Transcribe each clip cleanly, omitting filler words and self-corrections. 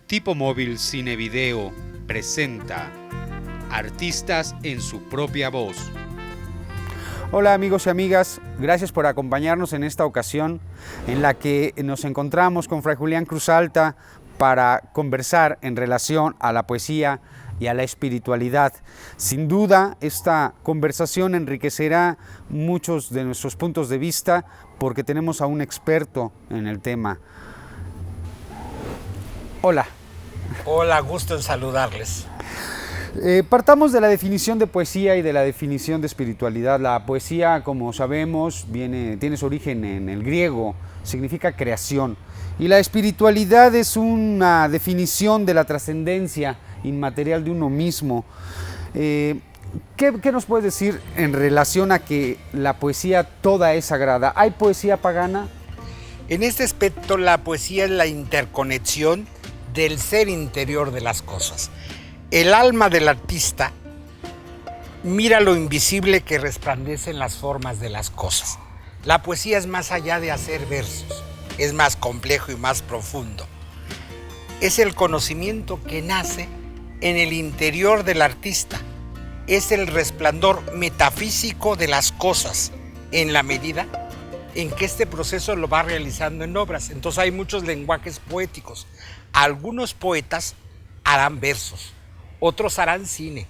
Tipo Móvil Cine Video presenta Artistas en su propia voz. Hola amigos y amigas, gracias por acompañarnos en esta ocasión en la que nos encontramos con Fray Julián Cruz Alta para conversar en relación a la poesía y a la espiritualidad. Sin duda, esta conversación enriquecerá muchos de nuestros puntos de vista porque tenemos a un experto en el tema. Hola. Hola, gusto en saludarles. Partamos de la definición de poesía y de la definición de espiritualidad. La poesía, como sabemos, tiene su origen en el griego, significa creación. Y la espiritualidad es una definición de la trascendencia inmaterial de uno mismo. ¿Qué nos puedes decir en relación a que la poesía toda es sagrada? ¿Hay poesía pagana? En este aspecto, la poesía es la interconexión del ser interior de las cosas. El alma del artista mira lo invisible que resplandece en las formas de las cosas. La poesía es más allá de hacer versos, es más complejo y más profundo. Es el conocimiento que nace en el interior del artista. Es el resplandor metafísico de las cosas en la medida en que este proceso lo va realizando en obras. Entonces hay muchos lenguajes poéticos. Algunos poetas harán versos, otros harán cine,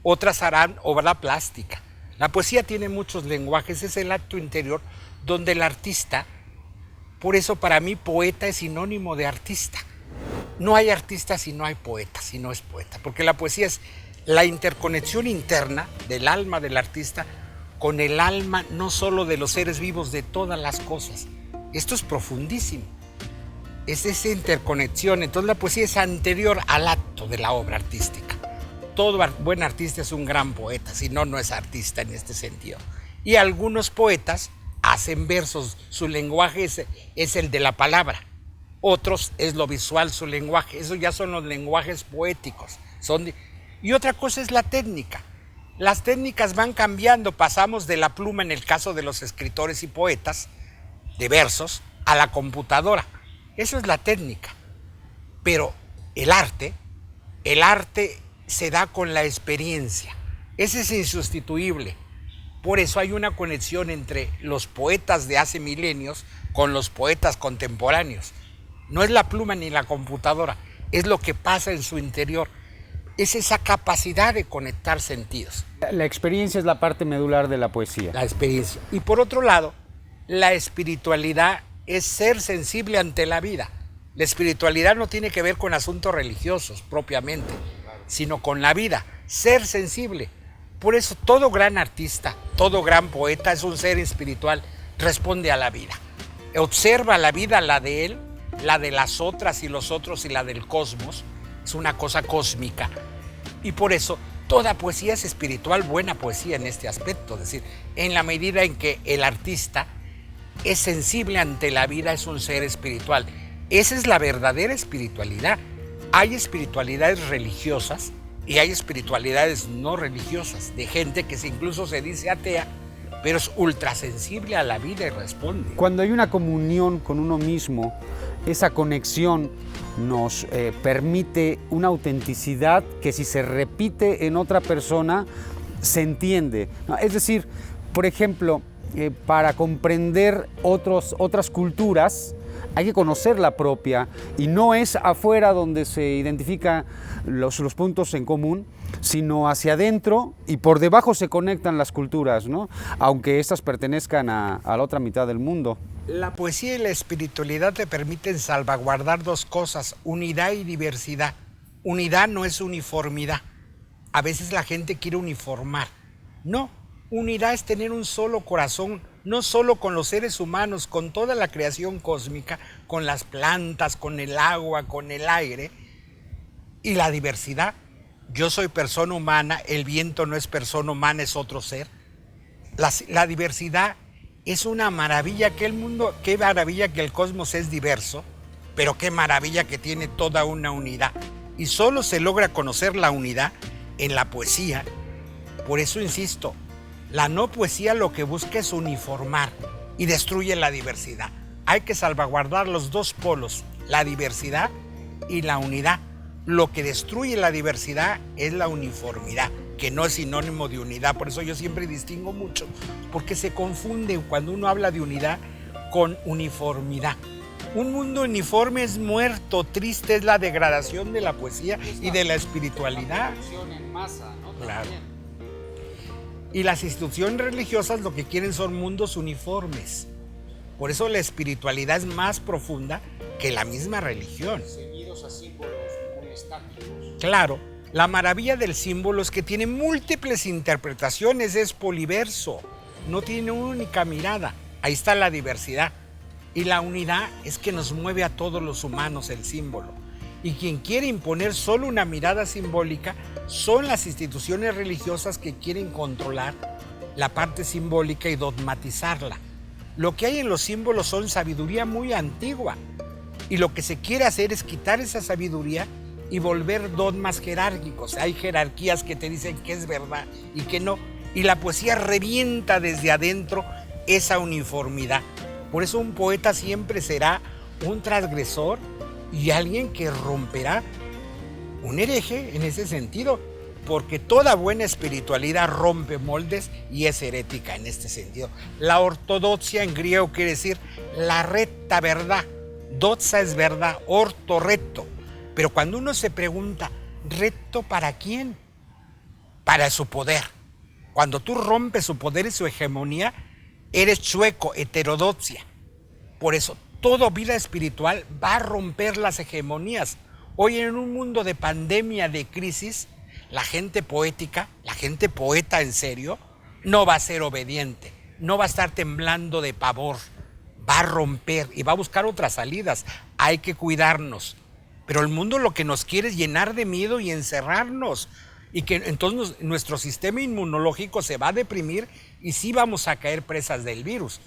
otras harán obra plástica. La poesía tiene muchos lenguajes, es el acto interior donde el artista, por eso para mí poeta es sinónimo de artista. No hay artista si no hay poeta, si no es poeta, porque la poesía es la interconexión interna del alma del artista con el alma no solo de los seres vivos, de todas las cosas. Esto es profundísimo. Es esa interconexión. Entonces la poesía es anterior al acto de la obra artística. Todo buen artista es un gran poeta, si no, no es artista en este sentido. Y algunos poetas hacen versos, su lenguaje es el de la palabra. Otros es lo visual, su lenguaje. Esos ya son los lenguajes poéticos. Y otra cosa es la técnica. Las técnicas van cambiando, pasamos de la pluma en el caso de los escritores y poetas de versos a la computadora. Eso es la técnica. Pero el arte se da con la experiencia. Ese es insustituible. Por eso hay una conexión entre los poetas de hace milenios con los poetas contemporáneos. No es la pluma ni la computadora, es lo que pasa en su interior. Es esa capacidad de conectar sentidos. La experiencia es la parte medular de la poesía. La experiencia. Y por otro lado, la espiritualidad es ser sensible ante la vida. La espiritualidad no tiene que ver con asuntos religiosos propiamente, sino con la vida, ser sensible. Por eso todo gran artista, todo gran poeta es un ser espiritual, responde a la vida. Observa la vida, la de él, la de las otras y los otros y la del cosmos. Es una cosa cósmica. Y por eso toda poesía es espiritual, buena poesía en este aspecto. Es decir, en la medida en que el artista es sensible ante la vida, es un ser espiritual. Esa es la verdadera espiritualidad. Hay espiritualidades religiosas y hay espiritualidades no religiosas, de gente que incluso se dice atea, pero es ultrasensible a la vida y responde. Cuando hay una comunión con uno mismo, esa conexión nos permite una autenticidad que si se repite en otra persona, se entiende, ¿no? Es decir, por ejemplo, para comprender otras culturas, hay que conocer la propia, y no es afuera donde se identifican los puntos en común, sino hacia adentro, y por debajo se conectan las culturas, ¿no? Aunque estas pertenezcan a la otra mitad del mundo. La poesía y la espiritualidad te permiten salvaguardar dos cosas, unidad y diversidad. Unidad no es uniformidad. A veces la gente quiere uniformar. No, unidad es tener un solo corazón, no solo con los seres humanos, con toda la creación cósmica, con las plantas, con el agua, con el aire. Y la diversidad. Yo soy persona humana, el viento no es persona humana, es otro ser. La diversidad es una maravilla que el mundo, qué maravilla que el cosmos es diverso, pero qué maravilla que tiene toda una unidad. Y solo se logra conocer la unidad en la poesía. Por eso insisto, la no poesía lo que busca es uniformar y destruye la diversidad. Hay que salvaguardar los dos polos, la diversidad y la unidad. Lo que destruye la diversidad es la uniformidad, que no es sinónimo de unidad. Por eso yo siempre distingo mucho, porque se confunde cuando uno habla de unidad con uniformidad. Un mundo uniforme es muerto, triste es la degradación de la poesía y de la espiritualidad. En masa, ¿no? Claro. Y las instituciones religiosas lo que quieren son mundos uniformes. Por eso la espiritualidad es más profunda que la misma religión. Ceñidos a símbolos muy estáticos. Claro, la maravilla del símbolo es que tiene múltiples interpretaciones, es poliverso, no tiene una única mirada. Ahí está la diversidad. Y la unidad es que nos mueve a todos los humanos el símbolo. Y quien quiere imponer solo una mirada simbólica son las instituciones religiosas que quieren controlar la parte simbólica y dogmatizarla. Lo que hay en los símbolos son sabiduría muy antigua. Y lo que se quiere hacer es quitar esa sabiduría y volver dogmas jerárquicos. Hay jerarquías que te dicen que es verdad y que no. Y la poesía revienta desde adentro esa uniformidad. Por eso un poeta siempre será un transgresor y alguien que romperá, un hereje en ese sentido, porque toda buena espiritualidad rompe moldes y es herética en este sentido. La ortodoxia en griego quiere decir la recta verdad. Doxa es verdad, orto, recto. Pero cuando uno se pregunta, ¿recto para quién? Para su poder. Cuando tú rompes su poder y su hegemonía, eres chueco, heterodoxia. Por eso, toda vida espiritual va a romper las hegemonías. Hoy en un mundo de pandemia, de crisis, la gente poética, la gente poeta en serio, no va a ser obediente, no va a estar temblando de pavor, va a romper y va a buscar otras salidas. Hay que cuidarnos. Pero el mundo lo que nos quiere es llenar de miedo y encerrarnos. Y que entonces nuestro sistema inmunológico se va a deprimir y sí vamos a caer presas del virus.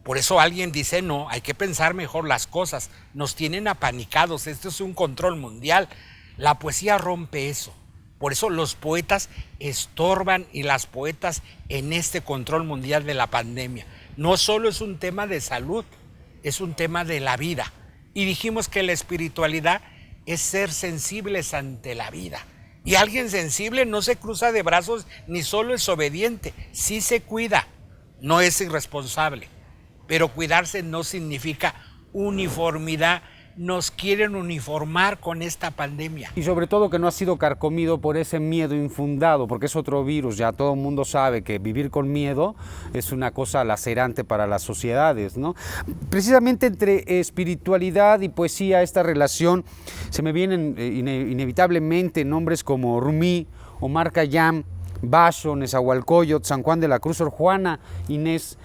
Por eso alguien dice, no, hay que pensar mejor las cosas. Nos tienen apanicados, esto es un control mundial. La poesía rompe eso. Por eso los poetas estorban y las poetas en este control mundial de la pandemia. No solo es un tema de salud, es un tema de la vida. Y dijimos que la espiritualidad es ser sensibles ante la vida. Y alguien sensible no se cruza de brazos ni solo es obediente, sí se cuida, no es irresponsable. Pero cuidarse no significa uniformidad. Nos quieren uniformar con esta pandemia. Y sobre todo que no ha sido carcomido por ese miedo infundado, porque es otro virus. Ya todo el mundo sabe que vivir con miedo es una cosa lacerante para las sociedades, ¿no? Precisamente entre espiritualidad y poesía, esta relación, se me vienen inevitablemente nombres como Rumi, Omar Khayyam, Basho, Nezahualcóyotl, San Juan de la Cruz, Sor Juana Inés.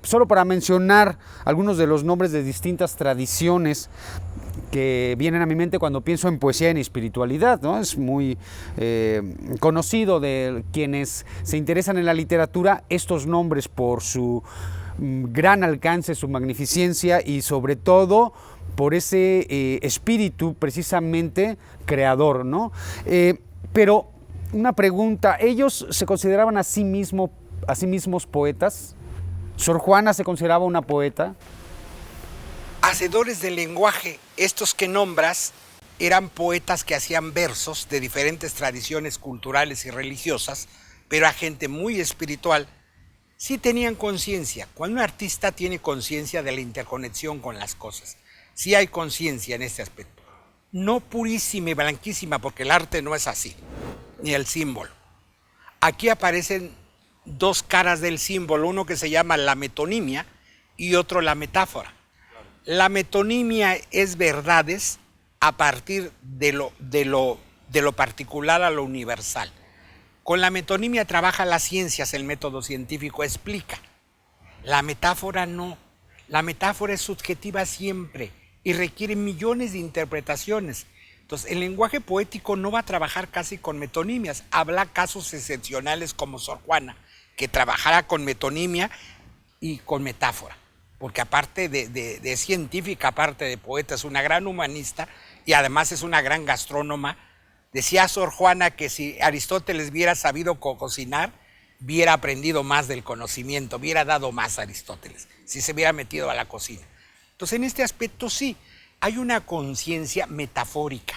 Solo para mencionar algunos de los nombres de distintas tradiciones que vienen a mi mente cuando pienso en poesía y en espiritualidad, ¿no? Es muy conocido de quienes se interesan en la literatura estos nombres por su gran alcance, su magnificencia y sobre todo por ese espíritu precisamente creador, ¿no? Pero una pregunta, ¿ellos se consideraban a sí mismos poetas? ¿Sor Juana se consideraba una poeta? Hacedores del lenguaje, estos que nombras, eran poetas que hacían versos de diferentes tradiciones culturales y religiosas, pero a gente muy espiritual, sí tenían conciencia. Cuando un artista tiene conciencia de la interconexión con las cosas, sí hay conciencia en este aspecto. No purísima y blanquísima, porque el arte no es así, ni el símbolo. Aquí aparecen dos caras del símbolo, uno que se llama la metonimia y otro la metáfora. La metonimia es verdades a partir de lo particular a lo universal. Con la metonimia trabaja las ciencias, el método científico explica. La metáfora no. La metáfora es subjetiva siempre y requiere millones de interpretaciones. Entonces, el lenguaje poético no va a trabajar casi con metonimias. Habla casos excepcionales como Sor Juana, que trabajará con metonimia y con metáfora, porque aparte de científica, aparte de poeta, es una gran humanista y además es una gran gastrónoma. Decía Sor Juana que si Aristóteles hubiera sabido cocinar, hubiera aprendido más del conocimiento, hubiera dado más a Aristóteles, si se hubiera metido a la cocina. Entonces, en este aspecto sí, hay una conciencia metafórica,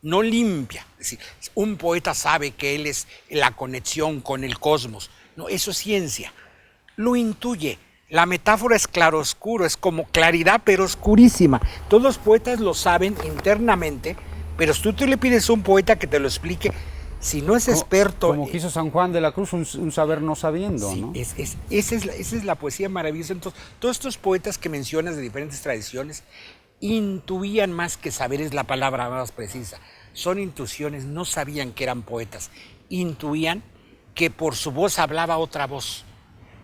no limpia. Es decir, un poeta sabe que él es la conexión con el cosmos. No, eso es ciencia. Lo intuye. La metáfora es claroscuro, es como claridad pero oscurísima. Todos los poetas lo saben internamente, pero si tú le pides a un poeta que te lo explique, si no es experto... Como quiso San Juan de la Cruz, un saber no sabiendo, sí, ¿no? Esa es la poesía maravillosa. Entonces, todos estos poetas que mencionas de diferentes tradiciones intuían más que saber, es la palabra más precisa. Son intuiciones, no sabían que eran poetas. Intuían que por su voz hablaba otra voz.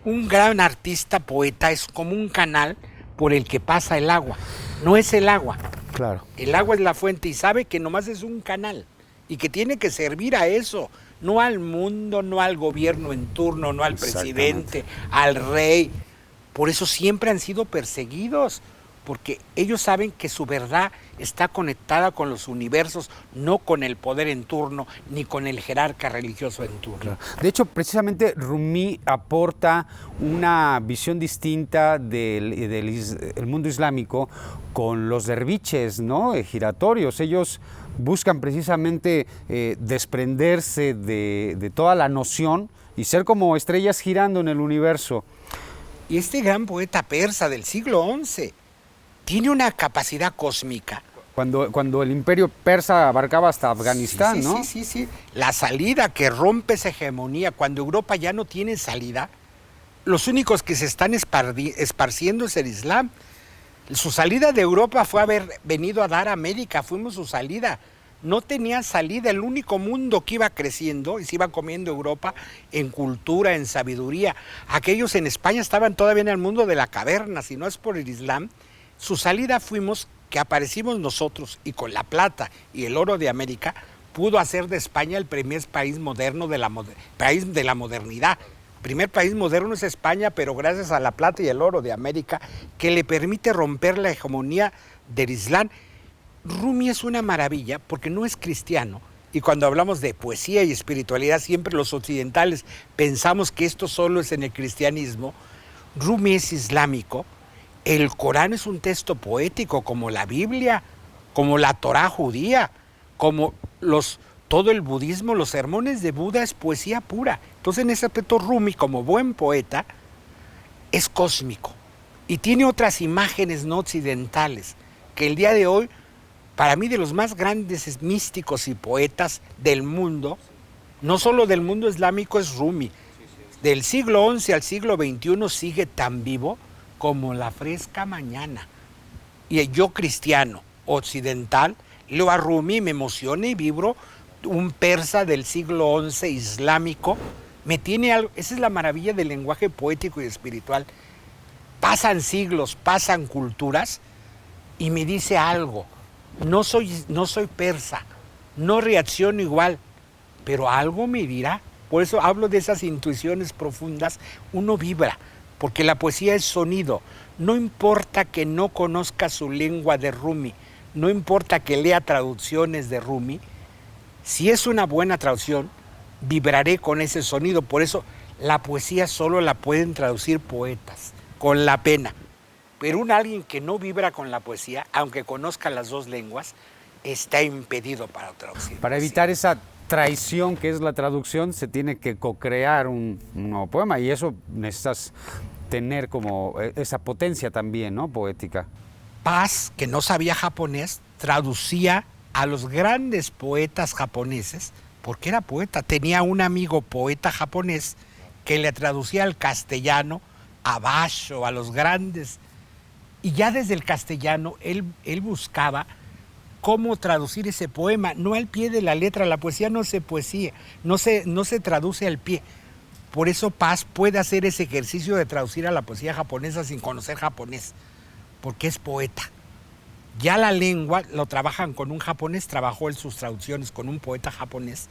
Un gran artista poeta es como un canal por el que pasa el agua. No es el agua. Claro. El agua es la fuente y sabe que nomás es un canal y que tiene que servir a eso, no al mundo, no al gobierno en turno, no al presidente, al rey. Por eso siempre han sido perseguidos, porque ellos saben que su verdad está conectada con los universos, no con el poder en turno, ni con el jerarca religioso en turno. Claro. De hecho, precisamente Rumi aporta una visión distinta del mundo islámico con los derviches, ¿no? Giratorios. Ellos buscan precisamente desprenderse de toda la noción y ser como estrellas girando en el universo. Y este gran poeta persa del siglo XI tiene una capacidad cósmica. Cuando el imperio persa abarcaba hasta Afganistán, sí, ¿no? Sí. La salida que rompe esa hegemonía, cuando Europa ya no tiene salida, los únicos que se están esparciendo es el Islam. Su salida de Europa fue haber venido a dar a América, fuimos su salida. No tenía salida, el único mundo que iba creciendo y se iba comiendo Europa en cultura, en sabiduría. Aquellos en España estaban todavía en el mundo de la caverna, si no es por el Islam. Su salida fuimos que aparecimos nosotros y con la plata y el oro de América pudo hacer de España el primer país moderno país de la modernidad. El primer país moderno es España, pero gracias a la plata y el oro de América que le permite romper la hegemonía del Islam. Rumi es una maravilla porque no es cristiano y cuando hablamos de poesía y espiritualidad siempre los occidentales pensamos que esto solo es en el cristianismo. Rumi es islámico. El Corán es un texto poético como la Biblia, como la Torá judía, como todo el budismo, los sermones de Buda es poesía pura. Entonces en ese aspecto Rumi como buen poeta es cósmico y tiene otras imágenes no occidentales que el día de hoy para mí de los más grandes místicos y poetas del mundo, no solo del mundo islámico, es Rumi. Del siglo XI al siglo XXI sigue tan vivo como la fresca mañana. Y yo cristiano, occidental, leo a Rumi y me emociona y vibro. Un persa del siglo XI islámico, me tiene algo, esa es la maravilla del lenguaje poético y espiritual. Pasan siglos, pasan culturas y me dice algo. No soy persa, no reacciono igual, pero algo me dirá. Por eso hablo de esas intuiciones profundas, uno vibra, porque la poesía es sonido. No importa que no conozca su lengua de Rumi, no importa que lea traducciones de Rumi, si es una buena traducción, vibraré con ese sonido. Por eso la poesía solo la pueden traducir poetas, con la pena. Pero alguien que no vibra con la poesía, aunque conozca las dos lenguas, está impedido para traducir. Para evitar esa traición que es la traducción, se tiene que co-crear un nuevo poema y eso necesitas tener como esa potencia también, ¿no? Poética. Paz, que no sabía japonés, traducía a los grandes poetas japoneses, porque era poeta. Tenía un amigo poeta japonés que le traducía al castellano, a Basho, a los grandes. Y ya desde el castellano él buscaba cómo traducir ese poema, no al pie de la letra. La poesía no se traduce al pie. Por eso Paz puede hacer ese ejercicio de traducir a la poesía japonesa sin conocer japonés, porque es poeta. Ya la lengua lo trabajan con un japonés, trabajó en sus traducciones con un poeta japonés.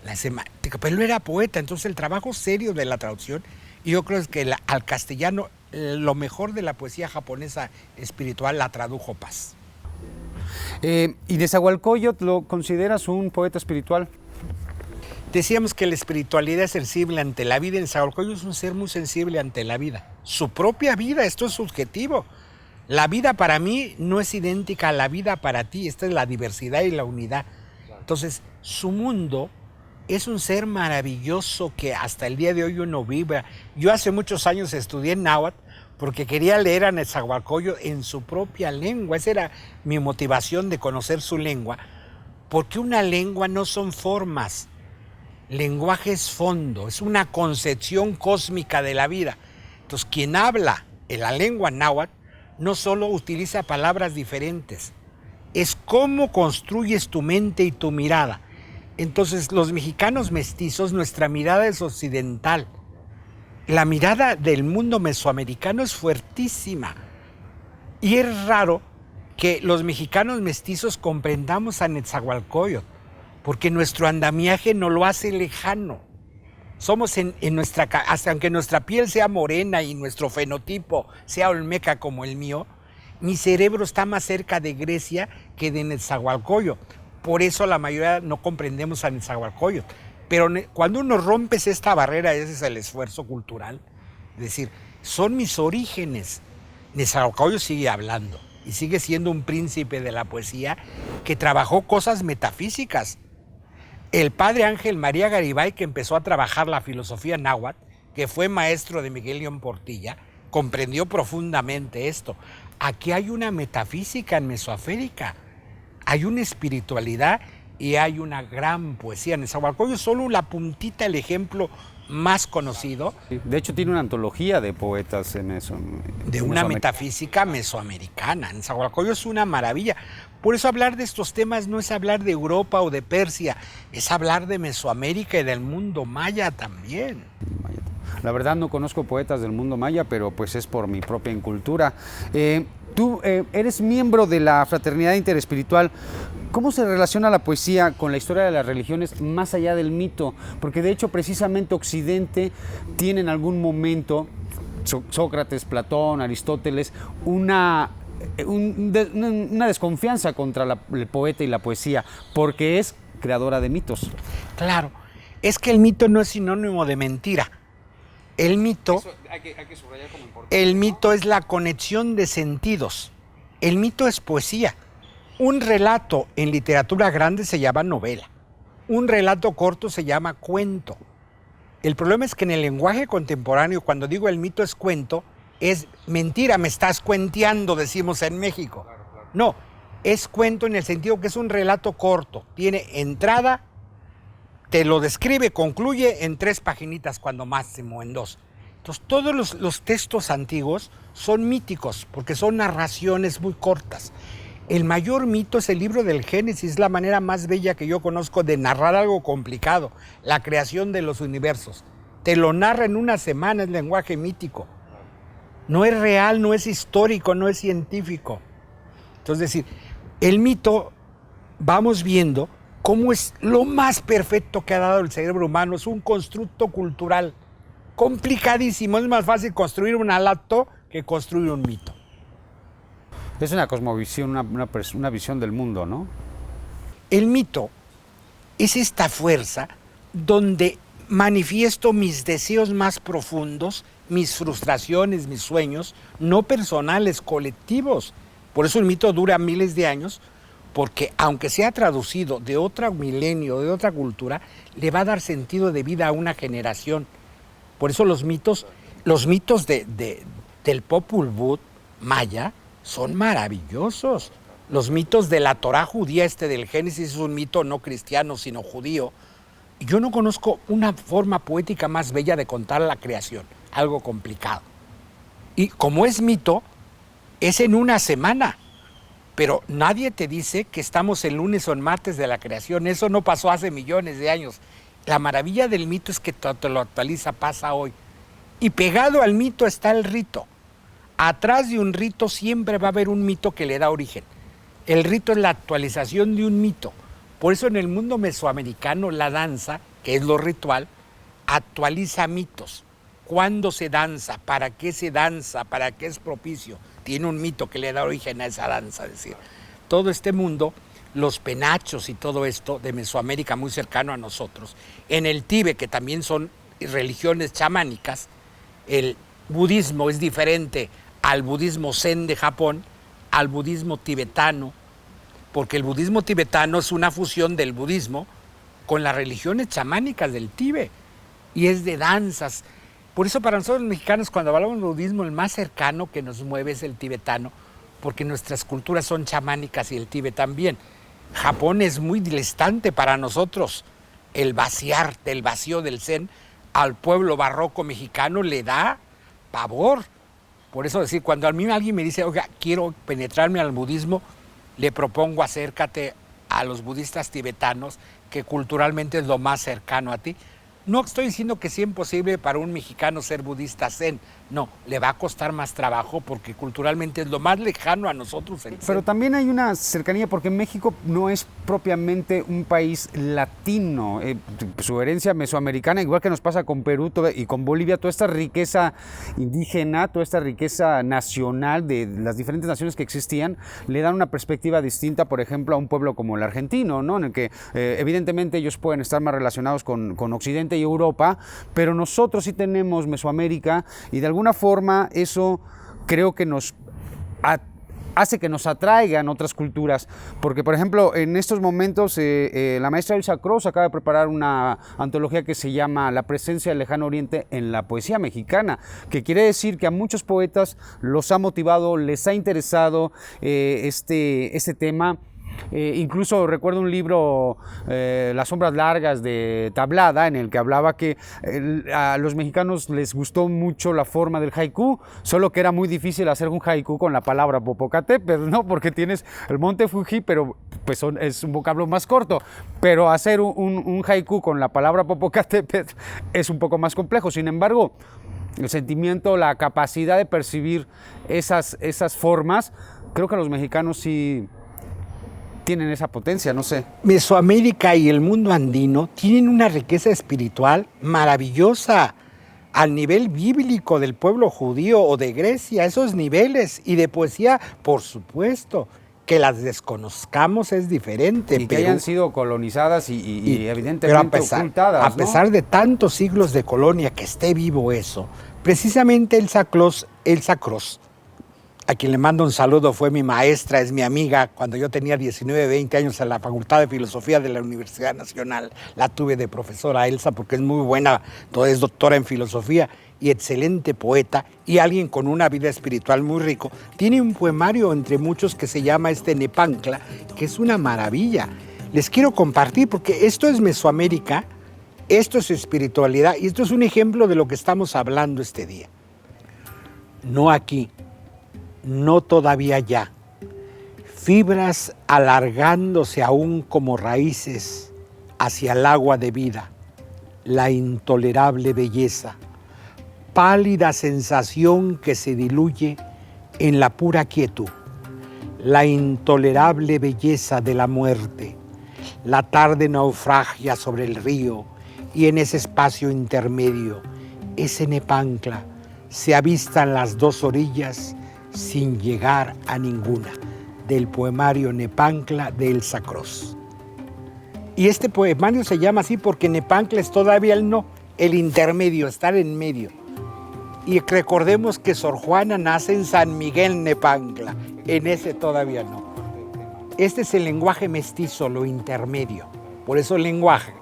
La semántica, pero él era poeta, entonces el trabajo serio de la traducción, y yo creo que al castellano lo mejor de la poesía japonesa espiritual la tradujo Paz. ¿Y Nezahualcóyotl lo consideras un poeta espiritual? Decíamos que la espiritualidad es sensible ante la vida. Nezahualcóyotl es un ser muy sensible ante la vida. Su propia vida, esto es subjetivo. La vida para mí no es idéntica a la vida para ti. Esta es la diversidad y la unidad. Entonces, su mundo es un ser maravilloso que hasta el día de hoy uno vibra. Yo hace muchos años estudié náhuatl porque quería leer a Netzahualcóyotl en su propia lengua. Esa era mi motivación de conocer su lengua. Porque una lengua no son formas. Lenguaje es fondo, es una concepción cósmica de la vida. Entonces, quien habla en la lengua náhuatl no solo utiliza palabras diferentes, es cómo construyes tu mente y tu mirada. Entonces, los mexicanos mestizos, nuestra mirada es occidental. La mirada del mundo mesoamericano es fuertísima. Y es raro que los mexicanos mestizos comprendamos a Netzahualcóyotl, porque nuestro andamiaje nos lo hace lejano. Somos hasta aunque nuestra piel sea morena y nuestro fenotipo sea olmeca como el mío, mi cerebro está más cerca de Grecia que de Netzahualcóyotl. Por eso la mayoría no comprendemos a Netzahualcóyotl. Pero cuando uno rompes esta barrera, ese es el esfuerzo cultural. Es decir, son mis orígenes. Netzahualcóyotl sigue hablando y sigue siendo un príncipe de la poesía que trabajó cosas metafísicas. El padre Ángel María Garibay, que empezó a trabajar la filosofía náhuatl, que fue maestro de Miguel León Portilla, comprendió profundamente esto. Aquí hay una metafísica en Mesoamérica, hay una espiritualidad y hay una gran poesía. Netzahualcóyotl es solo la puntita, el ejemplo más conocido. De hecho, tiene una antología de poetas en eso. De una metafísica mesoamericana. Netzahualcóyotl es una maravilla. Por eso hablar de estos temas no es hablar de Europa o de Persia, es hablar de Mesoamérica y del mundo maya también. La verdad no conozco poetas del mundo maya, pero pues es por mi propia incultura. Tú eres miembro de la Fraternidad Interespiritual. ¿Cómo se relaciona la poesía con la historia de las religiones más allá del mito? Porque de hecho precisamente Occidente tiene en algún momento, Sócrates, Platón, Aristóteles, una desconfianza contra el poeta y la poesía, porque es creadora de mitos. Claro, es que el mito no es sinónimo de mentira. El mito, hay que subrayar como importante. El mito es la conexión de sentidos. El mito es poesía. Un relato en literatura grande se llama novela. Un relato corto se llama cuento. El problema es que en el lenguaje contemporáneo, cuando digo el mito es cuento, es mentira, me estás cuenteando, decimos en México. Claro. No, es cuento en el sentido que es un relato corto. Tiene entrada, te lo describe, concluye en 3 paginitas, cuando máximo en 2. Entonces, todos los textos antiguos son míticos, porque son narraciones muy cortas. El mayor mito es el libro del Génesis, la manera más bella que yo conozco de narrar algo complicado, la creación de los universos. Te lo narra en una semana, es lenguaje mítico. No es real, no es histórico, no es científico. Entonces, es decir, el mito, vamos viendo cómo es lo más perfecto que ha dado el cerebro humano. Es un constructo cultural complicadísimo. Es más fácil construir un alato que construir un mito. Es una cosmovisión, una visión del mundo, ¿no? El mito es esta fuerza donde manifiesto mis deseos más profundos, mis frustraciones, mis sueños, no personales, colectivos. Por eso el mito dura miles de años, porque aunque sea traducido de otro milenio, de otra cultura, le va a dar sentido de vida a una generación. Por eso los mitos del Popol Vuh maya son maravillosos. Los mitos de la Torá judía, del Génesis, es un mito no cristiano, sino judío. Yo no conozco una forma poética más bella de contar la creación, algo complicado. Y como es mito, es en una semana. Pero nadie te dice que estamos el lunes o el martes de la creación. Eso no pasó hace millones de años. La maravilla del mito es que te lo actualiza, pasa hoy. Y pegado al mito está el rito. Atrás de un rito siempre va a haber un mito que le da origen. El rito es la actualización de un mito. Por eso en el mundo mesoamericano la danza, que es lo ritual, actualiza mitos. ¿Cuándo se danza? ¿Para qué se danza? ¿Para qué es propicio? Tiene un mito que le da origen a esa danza. Es decir, todo este mundo, los penachos y todo esto de Mesoamérica muy cercano a nosotros, en el Tíbet, que también son religiones chamánicas, el budismo es diferente al budismo zen de Japón, al budismo tibetano, porque el budismo tibetano es una fusión del budismo con las religiones chamánicas del Tíbet, y es de danzas. Por eso para nosotros los mexicanos, cuando hablamos de budismo, el más cercano que nos mueve es el tibetano, porque nuestras culturas son chamánicas y el Tíbet también. Japón es muy distante para nosotros. El vaciarte, el vacío del zen, al pueblo barroco mexicano le da pavor. Por eso decir, cuando a mí alguien me dice, oiga, quiero penetrarme al budismo, le propongo acércate a los budistas tibetanos, que culturalmente es lo más cercano a ti. No estoy diciendo que sea imposible para un mexicano ser budista zen, no, le va a costar más trabajo porque culturalmente es lo más lejano a nosotros. Pero también hay una cercanía porque México no es propiamente un país latino, su herencia mesoamericana, igual que nos pasa con Perú y con Bolivia, toda esta riqueza indígena, toda esta riqueza nacional de las diferentes naciones que existían, le dan una perspectiva distinta, por ejemplo, a un pueblo como el argentino, ¿no? En el que evidentemente ellos pueden estar más relacionados con Occidente y Europa, pero nosotros sí tenemos Mesoamérica y de alguna forma eso creo que nos hace que nos atraigan otras culturas, porque por ejemplo en estos momentos la maestra Elsa Cross acaba de preparar una antología que se llama La presencia del lejano oriente en la poesía mexicana, que quiere decir que a muchos poetas los ha motivado, les ha interesado este tema. Incluso recuerdo un libro, Las sombras largas de Tablada, en el que hablaba que a los mexicanos les gustó mucho la forma del haiku, solo que era muy difícil hacer un haiku con la palabra Popocatépetl, ¿no? Porque tienes el monte Fuji, pero pues es un vocablo más corto, pero hacer un haiku con la palabra Popocatépetl es un poco más complejo. Sin embargo, el sentimiento, la capacidad de percibir esas formas, creo que los mexicanos sí tienen esa potencia, no sé. Mesoamérica y el mundo andino tienen una riqueza espiritual maravillosa al nivel bíblico del pueblo judío o de Grecia, esos niveles, y de poesía, por supuesto. Que las desconozcamos es diferente. Y que hayan sido colonizadas y evidentemente ocultadas, a pesar de tantos siglos de colonia, que esté vivo eso. Precisamente Elsa Cross, a quien le mando un saludo, fue mi maestra, es mi amiga. Cuando yo tenía 19, 20 años en la Facultad de Filosofía de la Universidad Nacional, la tuve de profesora Elsa porque es muy buena, es doctora en filosofía y excelente poeta y alguien con una vida espiritual muy rico. Tiene un poemario entre muchos que se llama Nepancla, que es una maravilla. Les quiero compartir porque esto es Mesoamérica, esto es espiritualidad y esto es un ejemplo de lo que estamos hablando este día. No aquí. No todavía ya, fibras alargándose aún como raíces hacia el agua de vida, la intolerable belleza, pálida sensación que se diluye en la pura quietud, la intolerable belleza de la muerte, la tarde naufragia sobre el río y en ese espacio intermedio, ese Nepancla, se avistan las dos orillas sin llegar a ninguna, del poemario Nepancla de Elsa Cross. Y este poemario se llama así porque Nepancla es todavía el no, el intermedio, estar en medio. Y recordemos que Sor Juana nace en San Miguel Nepancla, en ese todavía no. Este es el lenguaje mestizo, lo intermedio. Por eso el lenguaje,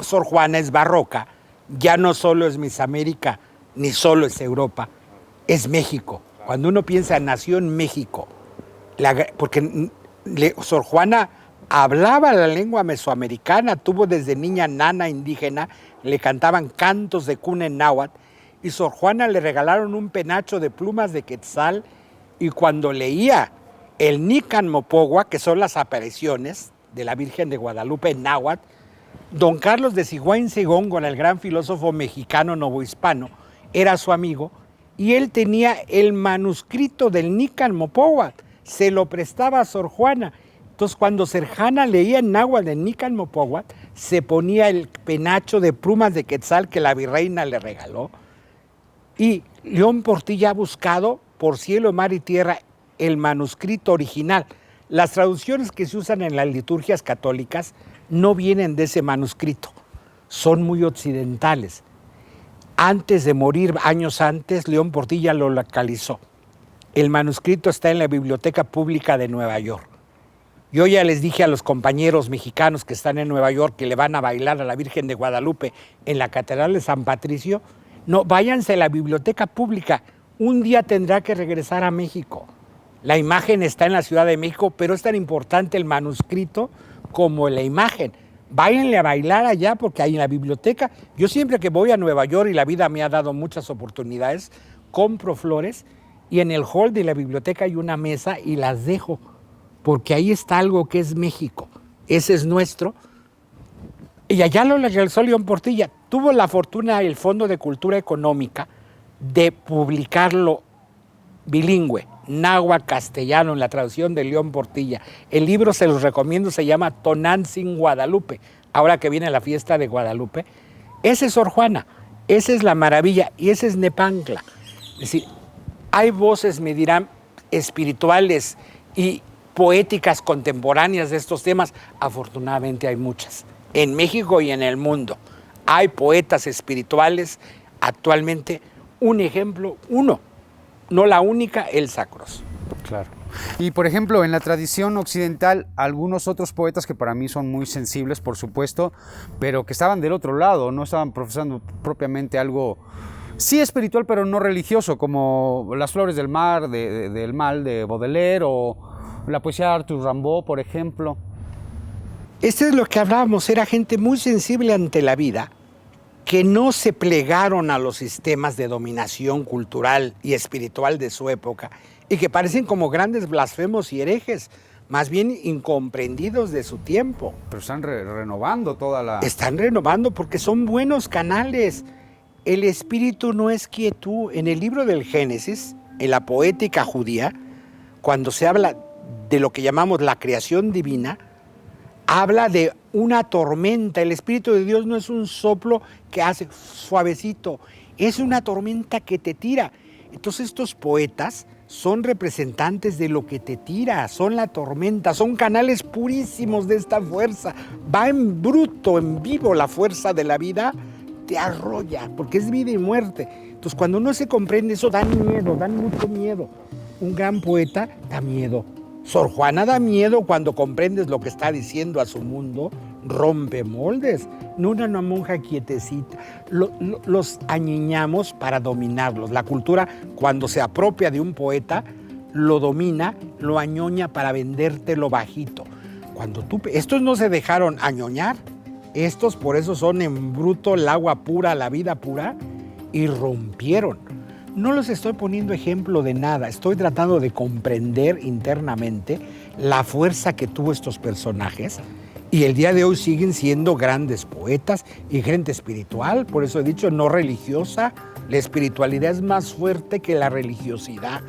Sor Juana es barroca, ya no solo es Mesoamérica, ni solo es Europa, es México. Cuando uno piensa en Nación México, porque Sor Juana hablaba la lengua mesoamericana, tuvo desde niña nana indígena, le cantaban cantos de cuna en náhuatl, y Sor Juana le regalaron un penacho de plumas de quetzal, y cuando leía el Nican Mopogua, que son las apariciones de la Virgen de Guadalupe en náhuatl, don Carlos de Sigüenza-Góngora, el gran filósofo mexicano novohispano, era su amigo, y él tenía el manuscrito del Nican Mopogua, se lo prestaba a Sor Juana. Entonces, cuando Sor Juana leía en náhuatl del Nican Mopogua, se ponía el penacho de plumas de quetzal que la virreina le regaló. Y León Portilla ha buscado por cielo, mar y tierra el manuscrito original. Las traducciones que se usan en las liturgias católicas no vienen de ese manuscrito, son muy occidentales. Antes de morir, años antes, León Portilla lo localizó El manuscrito está en la Biblioteca Pública de Nueva York. Yo ya les dije a los compañeros mexicanos que están en Nueva York que le van a bailar a la Virgen de Guadalupe en la Catedral de San Patricio. No, váyanse a la Biblioteca Pública. Un día tendrá que regresar a México. La imagen está en la Ciudad de México, pero es tan importante el manuscrito como la imagen. Váyanle a bailar allá porque hay en la biblioteca. Yo siempre que voy a Nueva York, y la vida me ha dado muchas oportunidades, compro flores y en el hall de la biblioteca hay una mesa y las dejo, porque ahí está algo que es México. Ese es nuestro. Y allá lo realizó León Portilla. Tuvo la fortuna el Fondo de Cultura Económica de publicarlo bilingüe, náhuatl castellano, en la traducción de León Portilla. El libro se los recomiendo, se llama Tonantzin Guadalupe, ahora que viene la fiesta de Guadalupe. Ese es Sor Juana, esa es la maravilla, y ese es Nepantla. Es decir, hay voces, me dirán, espirituales y poéticas contemporáneas de estos temas. Afortunadamente hay muchas, en México y en el mundo. Hay poetas espirituales actualmente, un ejemplo, uno, no la única, Elsa Cross. Claro. Y por ejemplo, en la tradición occidental, algunos otros poetas que para mí son muy sensibles, por supuesto, pero que estaban del otro lado, no estaban profesando propiamente algo, sí espiritual, pero no religioso, como Las Flores del Mar, del Mal, de Baudelaire, o la poesía de Arthur Rimbaud, por ejemplo. Esto es lo que hablábamos, era gente muy sensible ante la vida, que no se plegaron a los sistemas de dominación cultural y espiritual de su época y que parecen como grandes blasfemos y herejes, más bien incomprendidos de su tiempo. Pero están renovando toda la... Están renovando porque son buenos canales. El espíritu no es quietud. En el libro del Génesis, en la poética judía, cuando se habla de lo que llamamos la creación divina, habla de una tormenta. El Espíritu de Dios no es un soplo que hace suavecito, es una tormenta que te tira. Entonces estos poetas son representantes de lo que te tira, son la tormenta, son canales purísimos de esta fuerza. Va en bruto, en vivo la fuerza de la vida, te arrolla, porque es vida y muerte. Entonces cuando no se comprende eso, dan miedo, dan mucho miedo. Un gran poeta da miedo. Sor Juana da miedo cuando comprendes lo que está diciendo a su mundo, rompe moldes. No una monja quietecita. Los añiñamos para dominarlos. La cultura, cuando se apropia de un poeta, lo domina, lo añoña para vendértelo bajito. Estos no se dejaron añoñar. Estos por eso son en bruto el agua pura, la vida pura, y rompieron. No los estoy poniendo ejemplo de nada, estoy tratando de comprender internamente la fuerza que tuvo estos personajes y el día de hoy siguen siendo grandes poetas y gente espiritual, por eso he dicho no religiosa. La espiritualidad es más fuerte que la religiosidad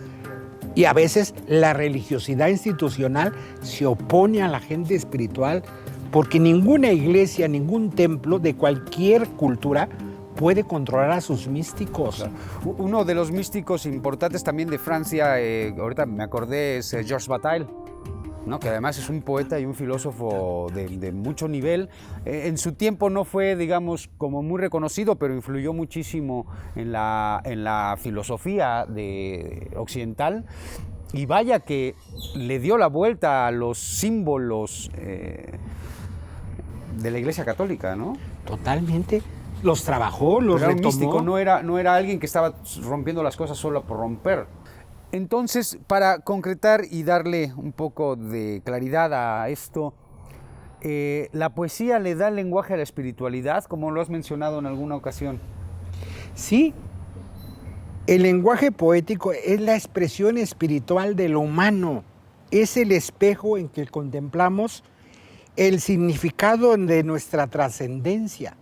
y a veces la religiosidad institucional se opone a la gente espiritual porque ninguna iglesia, ningún templo de cualquier cultura puede controlar a sus místicos. Uno de los místicos importantes también de Francia, ahorita me acordé, es Georges Bataille, ¿no? Que además es un poeta y un filósofo de mucho nivel. En su tiempo no fue, digamos, como muy reconocido, pero influyó muchísimo en la filosofía occidental. Y vaya que le dio la vuelta a los símbolos de la Iglesia Católica, ¿no? Totalmente. Los trabajó, los retomó. Místico, no era alguien que estaba rompiendo las cosas solo por romper. Entonces, para concretar y darle un poco de claridad a esto, ¿la poesía le da lenguaje a la espiritualidad, como lo has mencionado en alguna ocasión? Sí. El lenguaje poético es la expresión espiritual de lo humano. Es el espejo en que contemplamos el significado de nuestra trascendencia.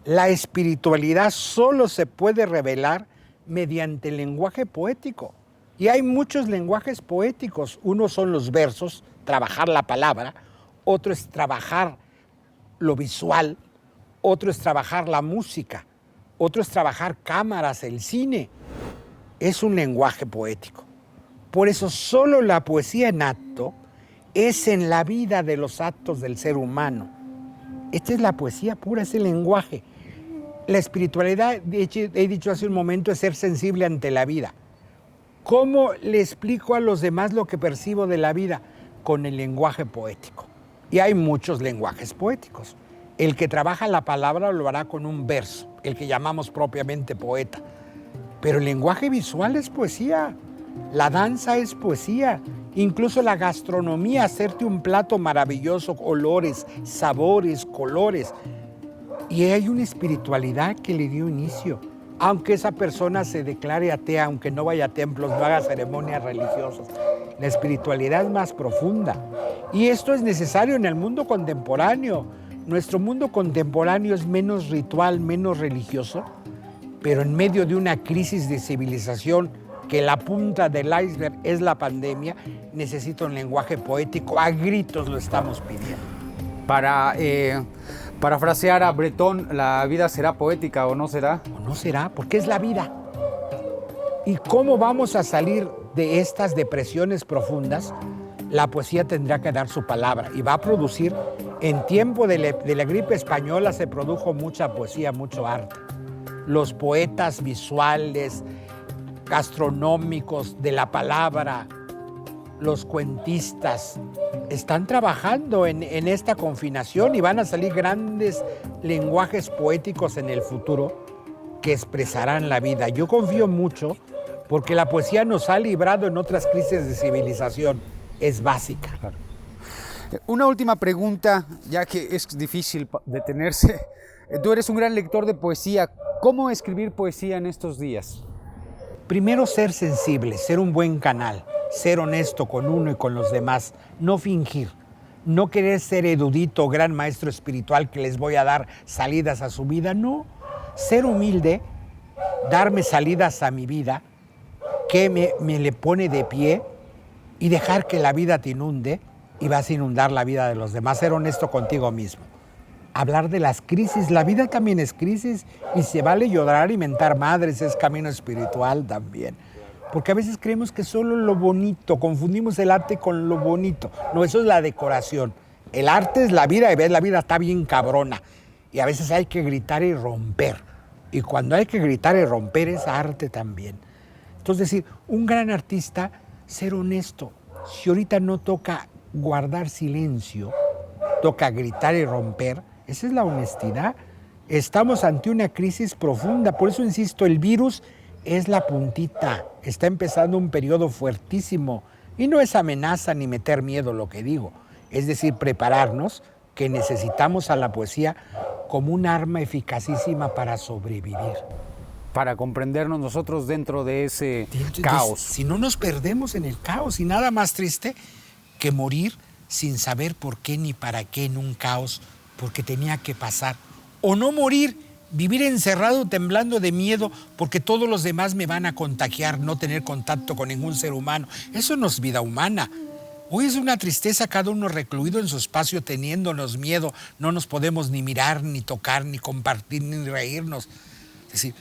La espiritualidad solo se puede revelar mediante el lenguaje poético. Y hay muchos lenguajes poéticos. Uno son los versos, trabajar la palabra. Otro es trabajar lo visual. Otro es trabajar la música. Otro es trabajar cámaras, el cine. Es un lenguaje poético. Por eso solo la poesía en acto es en la vida de los actos del ser humano. Esta es la poesía pura, es el lenguaje. La espiritualidad, he dicho hace un momento, es ser sensible ante la vida. ¿Cómo le explico a los demás lo que percibo de la vida? Con el lenguaje poético. Y hay muchos lenguajes poéticos. El que trabaja la palabra lo hará con un verso, el que llamamos propiamente poeta. Pero el lenguaje visual es poesía, la danza es poesía, incluso la gastronomía, hacerte un plato maravilloso, olores, sabores, colores. Y hay una espiritualidad que le dio inicio. Aunque esa persona se declare atea, aunque no vaya a templos, no haga ceremonias religiosas, la espiritualidad es más profunda. Y esto es necesario en el mundo contemporáneo. Nuestro mundo contemporáneo es menos ritual, menos religioso, pero en medio de una crisis de civilización que la punta del iceberg es la pandemia, necesita un lenguaje poético. A gritos lo estamos pidiendo. Para parafrasear a Breton, ¿la vida será poética o no será? O no será, porque es la vida. ¿Y cómo vamos a salir de estas depresiones profundas? La poesía tendrá que dar su palabra y va a producir. En tiempo de la gripe española se produjo mucha poesía, mucho arte. Los poetas visuales, gastronómicos, de la palabra, los cuentistas, están trabajando en esta confinación y van a salir grandes lenguajes poéticos en el futuro que expresarán la vida. Yo confío mucho porque la poesía nos ha librado en otras crisis de civilización. Es básica. Claro. Una última pregunta, ya que es difícil detenerse. Tú eres un gran lector de poesía. ¿Cómo escribir poesía en estos días? Primero, ser sensible, ser un buen canal, ser honesto con uno y con los demás, no fingir, no querer ser erudito o gran maestro espiritual que les voy a dar salidas a su vida, no. Ser humilde, darme salidas a mi vida, que me le pone de pie y dejar que la vida te inunde y vas a inundar la vida de los demás. Ser honesto contigo mismo. Hablar de las crisis, la vida también es crisis y se vale llorar y mentar madres, es camino espiritual también. Porque a veces creemos que solo lo bonito, confundimos el arte con lo bonito. No, eso es la decoración. El arte es la vida y ves, la vida está bien cabrona. Y a veces hay que gritar y romper. Y cuando hay que gritar y romper es arte también. Entonces, decir, un gran artista, ser honesto. Si ahorita no toca guardar silencio, toca gritar y romper, esa es la honestidad. Estamos ante una crisis profunda, por eso insisto, el virus es la puntita, está empezando un periodo fuertísimo y no es amenaza ni meter miedo lo que digo, es decir, prepararnos, que necesitamos a la poesía como un arma eficacísima para sobrevivir. Para comprendernos nosotros dentro de ese caos. Si no nos perdemos en el caos y nada más triste que morir sin saber por qué ni para qué en un caos, porque tenía que pasar. O no morir, vivir encerrado temblando de miedo porque todos los demás me van a contagiar, no tener contacto con ningún ser humano. Eso no es vida humana. Hoy es una tristeza cada uno recluido en su espacio teniéndonos miedo. No nos podemos ni mirar, ni tocar, ni compartir, ni reírnos. Es decir,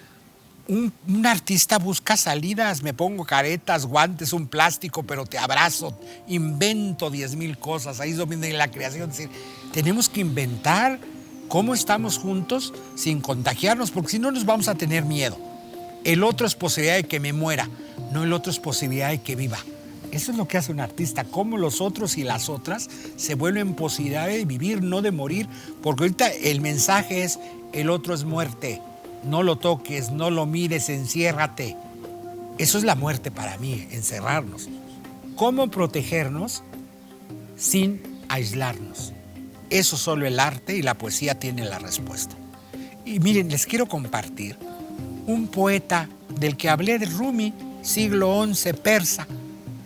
un artista busca salidas, me pongo caretas, guantes, un plástico, pero te abrazo, invento 10,000 cosas, ahí es donde viene la creación. Es decir, tenemos que inventar cómo estamos juntos sin contagiarnos, porque si no nos vamos a tener miedo. El otro es posibilidad de que me muera, no el otro es posibilidad de que viva. Eso es lo que hace un artista, cómo los otros y las otras se vuelven posibilidad de vivir, no de morir, porque ahorita el mensaje es, el otro es muerte. No lo toques, no lo mires, enciérrate. Eso es la muerte para mí, encerrarnos. ¿Cómo protegernos sin aislarnos? Eso solo el arte y la poesía tienen la respuesta. Y miren, les quiero compartir un poeta del que hablé, de Rumi, siglo XI, persa.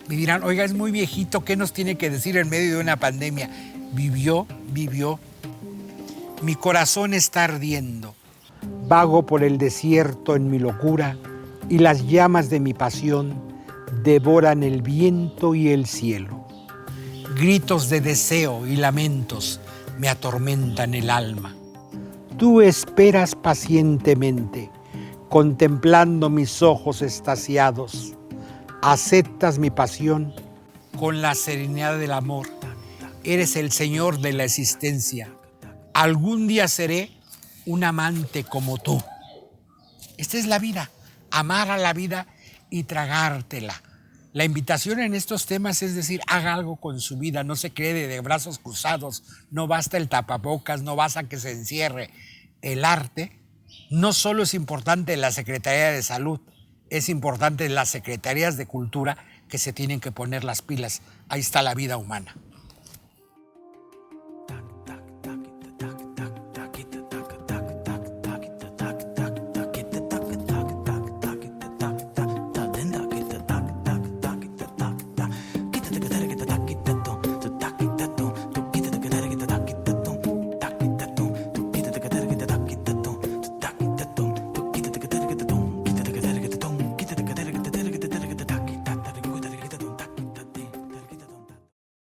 Me dirán, oiga, es muy viejito, ¿qué nos tiene que decir en medio de una pandemia? Vivió. Mi corazón está ardiendo. Vago por el desierto en mi locura y las llamas de mi pasión devoran el viento y el cielo. Gritos de deseo y lamentos me atormentan el alma. Tú esperas pacientemente, contemplando mis ojos extasiados. Aceptas mi pasión con la serenidad del amor. Eres el Señor de la existencia. Algún día seré un amante como tú. Esta es la vida, amar a la vida y tragártela. La invitación en estos temas es decir, haga algo con su vida, no se quede de brazos cruzados, no basta el tapabocas, no basta que se encierre. El arte no solo es importante en la Secretaría de Salud, es importante en las Secretarías de Cultura que se tienen que poner las pilas. Ahí está la vida humana.